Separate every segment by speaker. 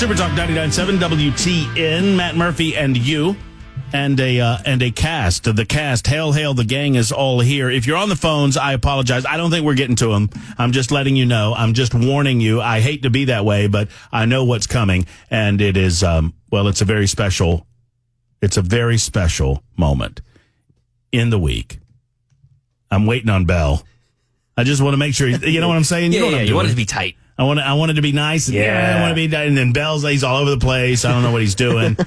Speaker 1: Super Talk 99.7 WTN. Matt Murphy and you, and a cast. The cast, hail, the gang is all here. If you're on the phones, I apologize. I don't think we're getting to them. I'm just letting you know. I'm just warning you. I hate to be that way, but I know what's coming, and it is it's a very special moment in the week. I'm waiting on Belle. I just want to make sure, you know what I'm saying?
Speaker 2: You want it to be tight.
Speaker 1: I want it to be nice. And, I want to be, and then Bell's, he's all over the place. I don't know what he's doing. One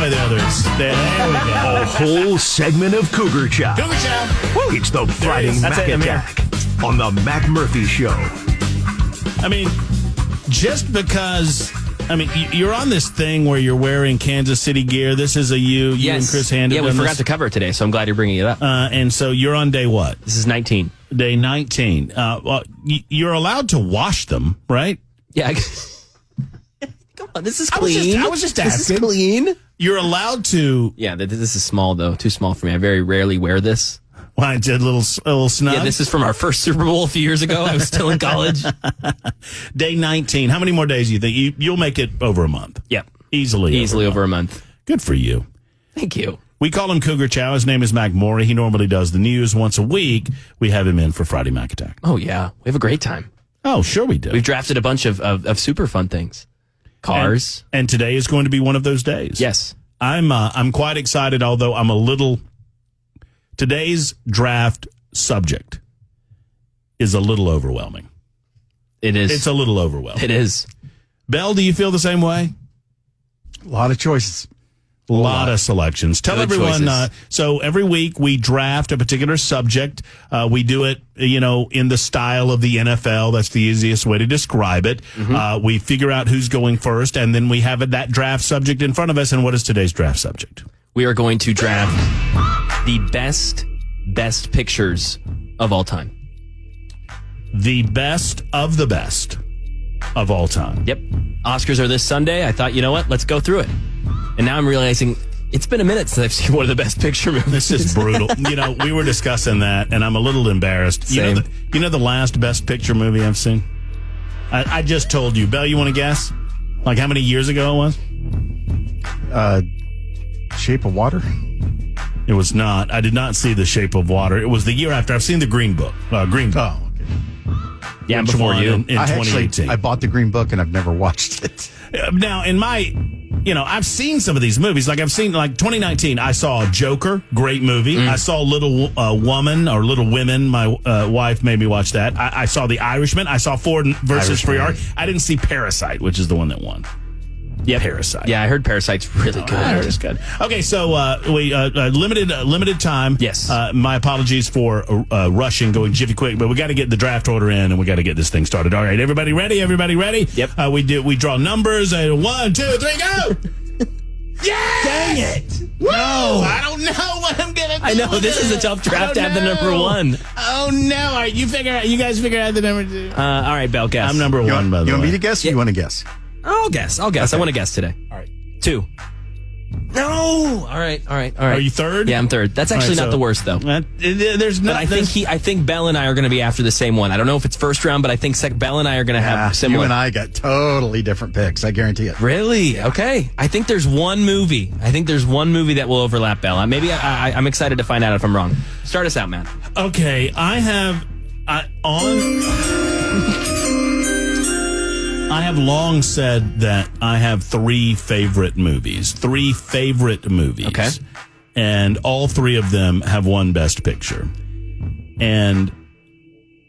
Speaker 1: way or the other. There we go.
Speaker 3: A whole segment of Cougar Chow.
Speaker 1: Cougar Chow.
Speaker 3: Woo. It's the Friday Mac Attack on the Mac Murphy Show.
Speaker 1: I mean, just because, you're on this thing where you're wearing Kansas City gear. This is you and Chris Hand.
Speaker 2: Yeah, we forgot to cover it today, so I'm glad you're bringing it up.
Speaker 1: And so you're on day what?
Speaker 2: This is 19.
Speaker 1: Day 19. You're allowed to wash them, right?
Speaker 2: Yeah. Come on, this is clean.
Speaker 1: I was just asking.
Speaker 2: This is clean.
Speaker 1: You're allowed to.
Speaker 2: Yeah, this is small, though. Too small for me. I very rarely wear this.
Speaker 1: Why, a little snug?
Speaker 2: Yeah, this is from our first Super Bowl a few years ago. I was still in college.
Speaker 1: Day 19. How many more days do you think? You'll make it over a month.
Speaker 2: Yep.
Speaker 1: Easily
Speaker 2: over a month.
Speaker 1: Good for you.
Speaker 2: Thank you.
Speaker 1: We call him Cougar Chow. His name is Mac Morey. He normally does the news once a week. We have him in for Friday Mac Attack.
Speaker 2: Oh, yeah. We have a great time.
Speaker 1: Oh, sure we do.
Speaker 2: We've drafted a bunch of super fun things. Cars.
Speaker 1: And today is going to be one of those days.
Speaker 2: Yes.
Speaker 1: I'm quite excited, although I'm a little... Today's draft subject is a little overwhelming.
Speaker 2: It is.
Speaker 1: It's a little overwhelming.
Speaker 2: It is.
Speaker 1: Belle, do you feel the same way?
Speaker 4: A lot of choices.
Speaker 1: A lot of selections. Tell
Speaker 2: Good
Speaker 1: everyone, so every week we draft a particular subject. We do it, in the style of the NFL. That's the easiest way to describe it. Mm-hmm. We figure out who's going first, and then we have that draft subject in front of us. And what is today's draft subject?
Speaker 2: We are going to draft the best pictures of all time.
Speaker 1: The best of the best of all time.
Speaker 2: Yep. Oscars are this Sunday. I thought, you know what? Let's go through it. And now I'm realizing it's been a minute since I've seen one of the best picture movies.
Speaker 1: This is brutal. We were discussing that, and I'm a little embarrassed.
Speaker 2: Same.
Speaker 1: You know the last best picture movie I've seen? I just told you. Belle, you want to guess? Like how many years ago it was?
Speaker 4: Shape of Water?
Speaker 1: It was not. I did not see The Shape of Water. It was the year after. I've seen the Green Book. Green Book.
Speaker 4: Oh, okay.
Speaker 2: Yeah, before you.
Speaker 1: In 2018.
Speaker 4: I bought the Green Book and I've never watched it.
Speaker 1: Now, in my, I've seen some of these movies. Like I've seen, 2019, I saw Joker, great movie. I saw Little Woman or Little Women. My wife made me watch that. I saw The Irishman. I saw Ford versus Ferrari. I didn't see Parasite, which is the one that won.
Speaker 2: Yeah,
Speaker 1: Parasite.
Speaker 2: Yeah, I heard Parasite's really good.
Speaker 1: I heard it's good. Okay, so we limited time.
Speaker 2: Yes.
Speaker 1: My apologies for rushing, going jiffy quick, but we got to get the draft order in, and we got to get this thing started. All right, everybody ready? Everybody ready?
Speaker 2: Yep.
Speaker 1: We draw numbers. 1, 2, 3, go! Yeah!
Speaker 2: Dang it!
Speaker 1: No, I don't know what I'm gonna do.
Speaker 2: I know this is a tough draft to have the number one.
Speaker 1: Oh no! All right, you guys figure out the number 2.
Speaker 2: All right, Belle, guess.
Speaker 1: I'm number 1, by the way.
Speaker 4: You want me to guess? Or you want to guess?
Speaker 2: I'll guess.
Speaker 4: Okay.
Speaker 2: I want to guess today.
Speaker 1: All right.
Speaker 2: 2. No. All right.
Speaker 1: Are you third?
Speaker 2: Yeah, I'm third. That's actually not the worst though.
Speaker 1: There's no.
Speaker 2: But I think Belle and I are going to be after the same one. I don't know if it's first round, but I think Belle and I are going to have similar.
Speaker 4: You and I got totally different picks. I guarantee it.
Speaker 2: Really? Yeah. Okay. I think there's one movie. That will overlap Belle. Maybe I'm excited to find out if I'm wrong. Start us out, man.
Speaker 1: Okay, I have long said that I have 3 favorite movies.
Speaker 2: Okay.
Speaker 1: And all 3 of them have won Best Picture. And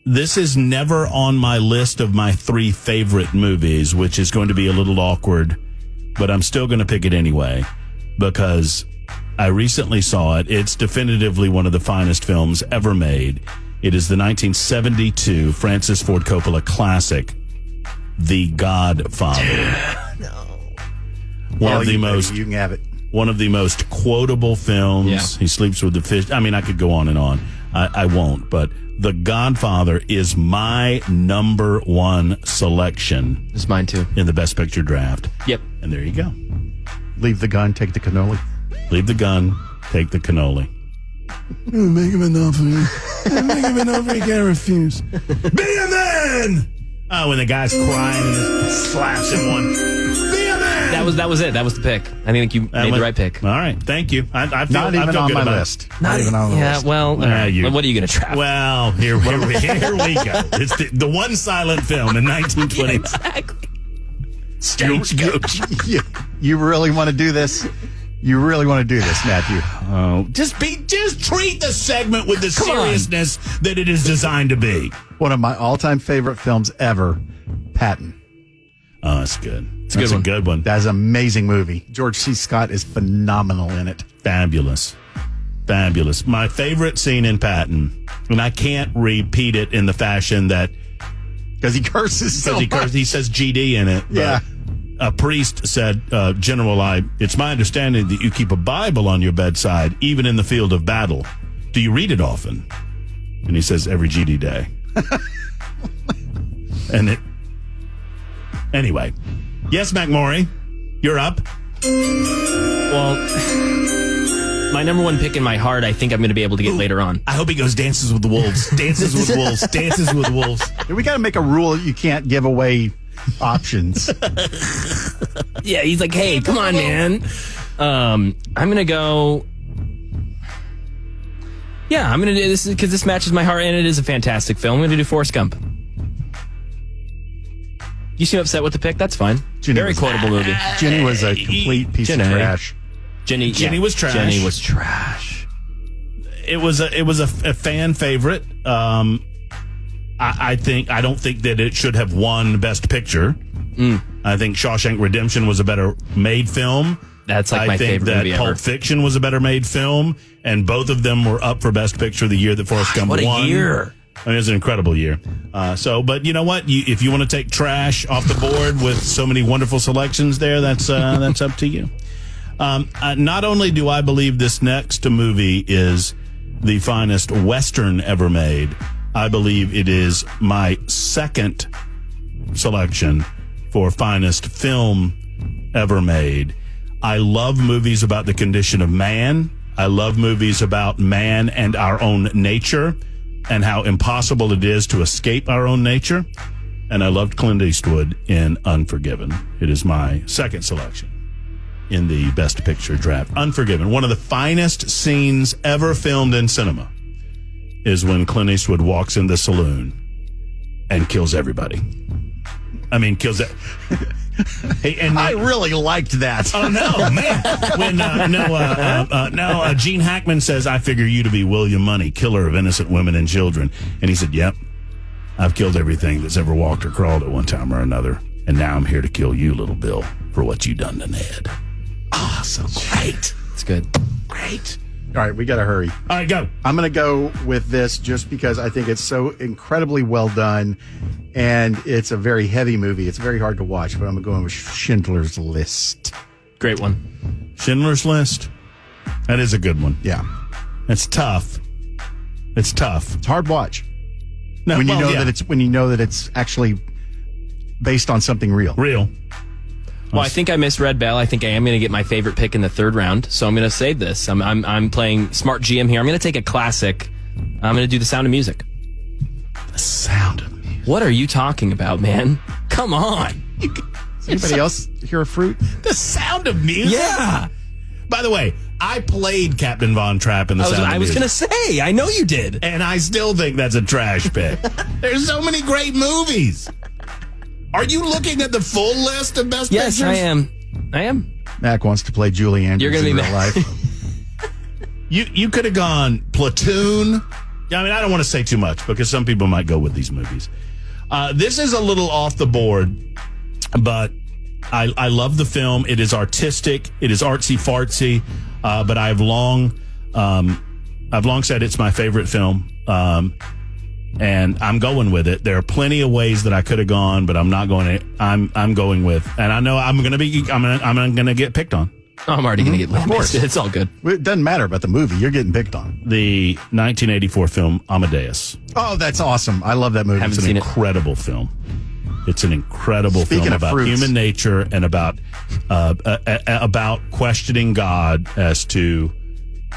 Speaker 1: this is never on my list of my 3 favorite movies, which is going to be a little awkward, but I'm still going to pick it anyway because I recently saw it. It's definitively one of the finest films ever made. It is the 1972 Francis Ford Coppola classic, The Godfather.
Speaker 4: No.
Speaker 1: You can have it. One of the most quotable films.
Speaker 2: Yeah.
Speaker 1: He sleeps with the fish. I mean, I could go on and on. I won't, but The Godfather is my number 1 selection.
Speaker 2: It's mine too.
Speaker 1: In the Best Picture draft.
Speaker 2: Yep.
Speaker 1: And there you go.
Speaker 4: Leave the gun, take the cannoli.
Speaker 1: Leave the gun, take the cannoli. Make him an offer. Make him an offer he can't refuse. Be a man! Oh, when the guy's crying and just slaps him one.
Speaker 2: That was it. That was the pick. I think you made the right pick.
Speaker 1: All right, thank you. I feel,
Speaker 4: Not even
Speaker 1: I feel
Speaker 4: on
Speaker 1: good
Speaker 4: my
Speaker 1: about
Speaker 4: list.
Speaker 1: it.
Speaker 4: Not even on the list.
Speaker 2: Well,
Speaker 1: What are you
Speaker 2: going to trap?
Speaker 1: Well, here we go. It's the one silent film in 1920.
Speaker 2: Exactly.
Speaker 1: Stagecoach.
Speaker 4: You really want to do this? You really want to do this, Matthew?
Speaker 1: Oh, just treat the segment with the seriousness that it is designed to be.
Speaker 4: One of my all-time favorite films ever, Patton.
Speaker 1: Oh, that's good.
Speaker 2: That's
Speaker 1: a good one.
Speaker 4: That's an amazing movie. George C. Scott is phenomenal in it.
Speaker 1: Fabulous. My favorite scene in Patton, and I can't repeat it in the fashion that
Speaker 4: Because he curses so much.
Speaker 1: he says GD in it. But
Speaker 4: Yeah.
Speaker 1: a priest said, General, it's my understanding that you keep a Bible on your bedside, even in the field of battle. Do you read it often? And he says, every GD day. Anyway. Yes, McMaury, you're up.
Speaker 2: Well, my number one pick in my heart, I think I'm going to be able to get later on.
Speaker 1: I hope he goes Dances with the Wolves. Dances with Wolves. Dances with Wolves.
Speaker 4: We got to make a rule that you can't give away options.
Speaker 2: Yeah, he's like, hey, come on, man. I'm going to go... Yeah, I'm going to do this because this matches my heart, and it is a fantastic film. I'm going to do Forrest Gump. You seem upset with the pick? That's fine. Very quotable movie.
Speaker 4: Jenny was a complete piece of trash.
Speaker 2: Jenny
Speaker 1: was trash.
Speaker 2: Jenny was trash.
Speaker 1: It was a fan favorite. I don't think that it should have won Best Picture. I think Shawshank Redemption was a better made film.
Speaker 2: That's like my favorite movie ever.
Speaker 1: Pulp Fiction was a better made film, and both of them were up for Best Picture the year that Forrest Gump won.
Speaker 2: What a year.
Speaker 1: I mean, it was an incredible year. But you know what? If you want to take trash off the board with so many wonderful selections there, that's up to you. Not only do I believe this next movie is the finest Western ever made, I believe it is my second selection for finest film ever made. I love movies about the condition of man. I love movies about man and our own nature and how impossible it is to escape our own nature. And I loved Clint Eastwood in Unforgiven. It is my second selection in the Best Picture draft. Unforgiven, one of the finest scenes ever filmed in cinema, is when Clint Eastwood walks in the saloon and kills everybody. I mean, kills it.
Speaker 4: I really liked that.
Speaker 1: Oh, no, man. When Gene Hackman says, I figure you to be William Money, killer of innocent women and children. And he said, yep, I've killed everything that's ever walked or crawled at one time or another. And now I'm here to kill you, little Bill, for what you done to Ned. Ah, so great.
Speaker 2: It's good.
Speaker 1: Great.
Speaker 4: All right, we got to hurry.
Speaker 1: All right, go.
Speaker 4: I'm going to go with this just because I think it's so incredibly well done, and it's a very heavy movie. It's very hard to watch, but I'm going with Schindler's List.
Speaker 2: Great one.
Speaker 1: Schindler's List. That is a good one.
Speaker 4: Yeah.
Speaker 1: It's tough. It's tough.
Speaker 4: It's a hard watch.
Speaker 1: No,
Speaker 4: when you know that it's actually based on something real.
Speaker 1: Real.
Speaker 2: Well, I think I misread Bell. I think I am going to get my favorite pick in the third round, so I'm going to save this. I'm playing smart GM here. I'm going to take a classic. I'm going to do The Sound of Music.
Speaker 1: The Sound of Music.
Speaker 2: What are you talking about, man? Come on.
Speaker 4: Does anybody else hear a fruit?
Speaker 1: The Sound of Music?
Speaker 2: Yeah.
Speaker 1: By the way, I played Captain Von Trapp in The Sound of Music.
Speaker 2: I was going to say, I know you did.
Speaker 1: And I still think that's a trash pick. There's so many great movies. Are you looking at the full list of Best Pictures?
Speaker 2: Yes, I am.
Speaker 4: Mac wants to play Julie Andrews
Speaker 2: You're gonna be
Speaker 4: in real
Speaker 2: mad.
Speaker 4: life.
Speaker 1: You could have gone Platoon. I mean, I don't want to say too much because some people might go with these movies. This is a little off the board, but I love the film. It is artistic. It is artsy fartsy. But I've long said it's my favorite film. And I'm going with it. There are plenty of ways that I could have gone, but I'm not going to. I'm going with, and I know I'm going to get picked on.
Speaker 2: Oh, I'm already going to get
Speaker 4: Of course.
Speaker 2: It's all good.
Speaker 4: It doesn't matter about the movie. You're getting picked on.
Speaker 1: The 1984 film Amadeus.
Speaker 4: Oh, that's awesome. I love that movie.
Speaker 1: It's an incredible film. It's an incredible film about human nature and about questioning God as to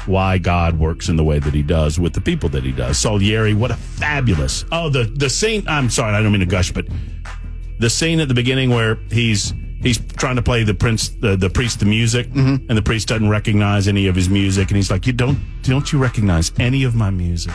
Speaker 1: why God works in the way that he does with the people that he does. Salieri, what a fabulous... Oh, the scene... I'm sorry, I don't mean to gush, but the scene at the beginning where he's he's trying to play the priest the music, and the priest doesn't recognize any of his music, and he's like, don't you recognize any of my music?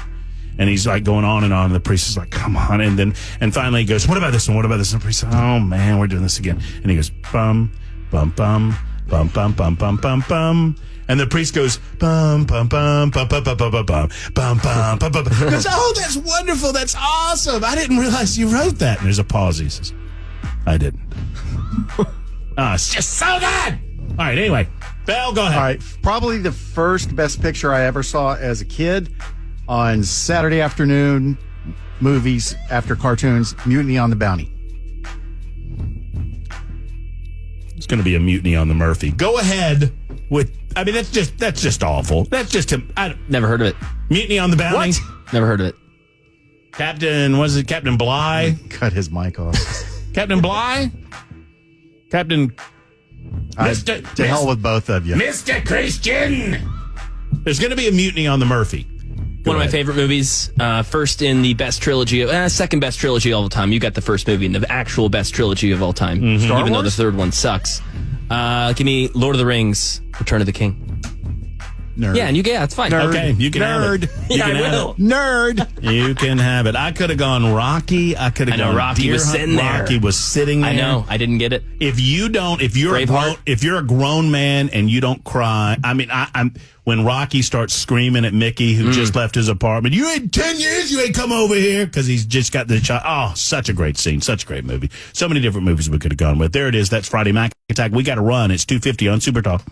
Speaker 1: And he's like going on, and the priest is like, come on. And finally he goes, what about this one? What about this one? The priest says, oh man, we're doing this again. And he goes, bum, bum, bum, bum, bum, bum, bum, bum, bum. And the priest goes, bum, bum, bum, bum, bum, bum, bum, bum, bum, bum, bum, bum, bum. He goes, oh, that's wonderful. That's awesome. I didn't realize you wrote that. And there's a pause. He says, I didn't. It's just so good. All right, anyway. Bell, go ahead.
Speaker 4: All right, probably the first Best Picture I ever saw as a kid on Saturday afternoon movies after cartoons, Mutiny on the Bounty.
Speaker 1: It's going to be a Mutiny on the Murphy. Go ahead with. I mean, that's just awful. That's just
Speaker 2: Never heard of it.
Speaker 1: Mutiny on the Bounty.
Speaker 2: What? Never heard of it.
Speaker 1: Captain Bligh?
Speaker 4: Cut his mic off.
Speaker 1: Captain Bligh? Captain.
Speaker 4: To hell with both of you.
Speaker 1: Mr. Christian! There's going to be a Mutiny on the Murphy.
Speaker 2: One of my favorite movies. First in the best trilogy, second best trilogy of all time. You got the first movie in the actual best trilogy of all time.
Speaker 4: Star
Speaker 2: Even though the
Speaker 4: Wars?
Speaker 2: third one sucks. Give me Lord of the Rings, Return of the King.
Speaker 4: Nerd.
Speaker 2: Yeah, and it's fine.
Speaker 4: Nerd.
Speaker 1: Okay, you can have it. You
Speaker 2: Yeah,
Speaker 1: can
Speaker 2: I
Speaker 1: have
Speaker 2: will.
Speaker 1: it.
Speaker 4: Nerd.
Speaker 1: You can have it. I could have gone Rocky. I could have
Speaker 2: I know,
Speaker 1: gone
Speaker 2: Rocky
Speaker 1: Deer
Speaker 2: was
Speaker 1: Hunt.
Speaker 2: sitting there.
Speaker 1: Rocky was sitting there.
Speaker 2: I know. I didn't get it.
Speaker 1: If you're
Speaker 2: Braveheart.
Speaker 1: if you're a grown man and you don't cry, I mean, I'm when Rocky starts screaming at Mickey, who just left his apartment, you in 10 years, you ain't come over here, because he's just got the child. Oh, such a great scene, such a great movie. So many different movies we could have gone with. There it is. That's Friday Mac Attack. We got to run. It's 2:50 on Super Talk.